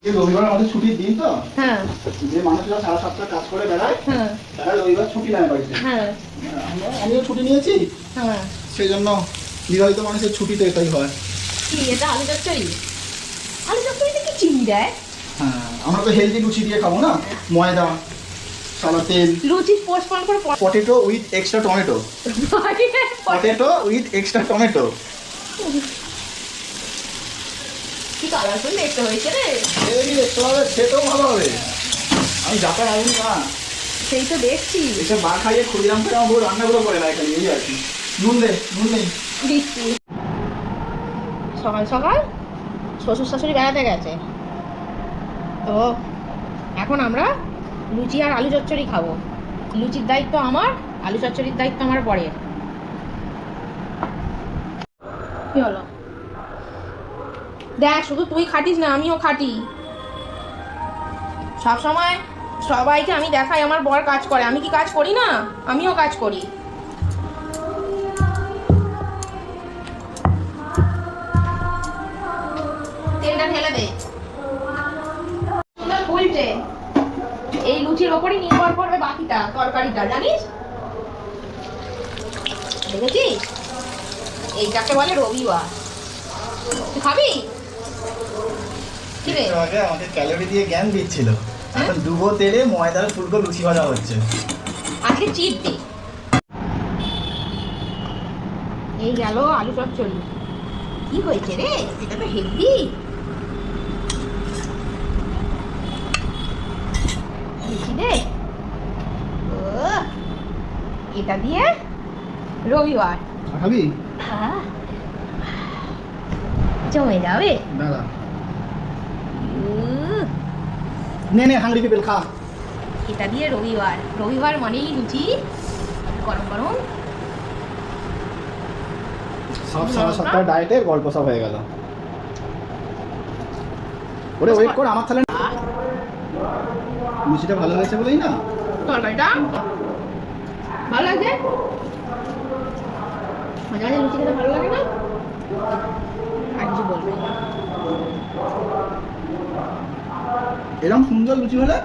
রবিবার আমাদের ছুটির দিন তো। হ্যাঁ, যে মানুষরা সারা সপ্তাহ কাজ করে বেড়ায়, হ্যাঁ, তারা রবিবার ছুটি নেয় বাড়িতে। হ্যাঁ, আমিও ছুটি নিয়েছি, হ্যাঁ। সেই জন্য বিবাহিত মানুষের ছুটি তো এটাই হয়। কি এটা আলু চচ্চড়ি? আলু চচ্চড়িতে কি চিনি দেয়? হ্যাঁ, আমরা তো হেলদি লুচি দিয়ে খাবো না, ময়দা, সাদা তেল। লুচি পোস্টপন করে potato with extra tomato. Potato with extra tomato. কি কালারফুল দেখতে হয়েছে রে। এই দেখতে হবে, খেতেও ভালো হবে। আমি যাতায়াত আসবি না, সেই তো দেখছি। এসব মা খাইয়ে ক্ষুদিরাম করে আমার বউ রান্নাগুলো করে না, এখানে এই আর কি। নুন দে, নুন নেই। দিচ্ছি। সকাল সকাল শ্বশুর শাশুড়ি বেড়াতে গেছে, তো এখন আমরা লুচি আর আলু চচ্চড়ি খাবো। লুচির দায়িত্ব আমার, আলু চচ্চড়ির দায়িত্ব আমার বরের। কি হলো? দেখ, শুধু তুই খাটিস না, আমিও খাটি। সব সময় সবাইকে আমি দেখাই আমার বর কাজ করে, আমি কি কাজ করি না? আমিও কাজ করি। তেলটা ঢেলে দে। উল্টে এই লুচির ওপরই নির্ভর করবে বাকিটা তরকারিটা, জানিস? দেখেছিস, এইটাকে বলে রবিবার। তুই খাবি? কি রে? আগে আমাকে ক্যালোরি দিয়ে জ্ঞান দিচ্ছিল, এখন ডুবো তেলে ময়দার ফুলকো লুচি ভাজা হচ্ছে। আজকে চিট ডে। এই গেল আলু চচ্চড়ি। কি হয়েছে রে? এটা তো হেভি। দেখি দে। এটা দিয়ে রবিবার খাবি? হ্যাঁ, জমে যাবে। দাদা নে নে, হাংরি পিপল খা। এটা দিয়ে রবিবার, রবিবার মানেই লুচি গরম গরম। সব সারা সপ্তাহ ডায়েটের গল্প সব হয়ে গেল। ওরে ওয়েট কর, আমার তাহলে লুচিটা ভালো হয়েছে বলেই না। তরকারিটা ভালো লাগছে। মাঝে মাঝে লুচি খেতে ভালো লাগে না? আর কিছু বলবে না। এরকম সুন্দর লুচি হলে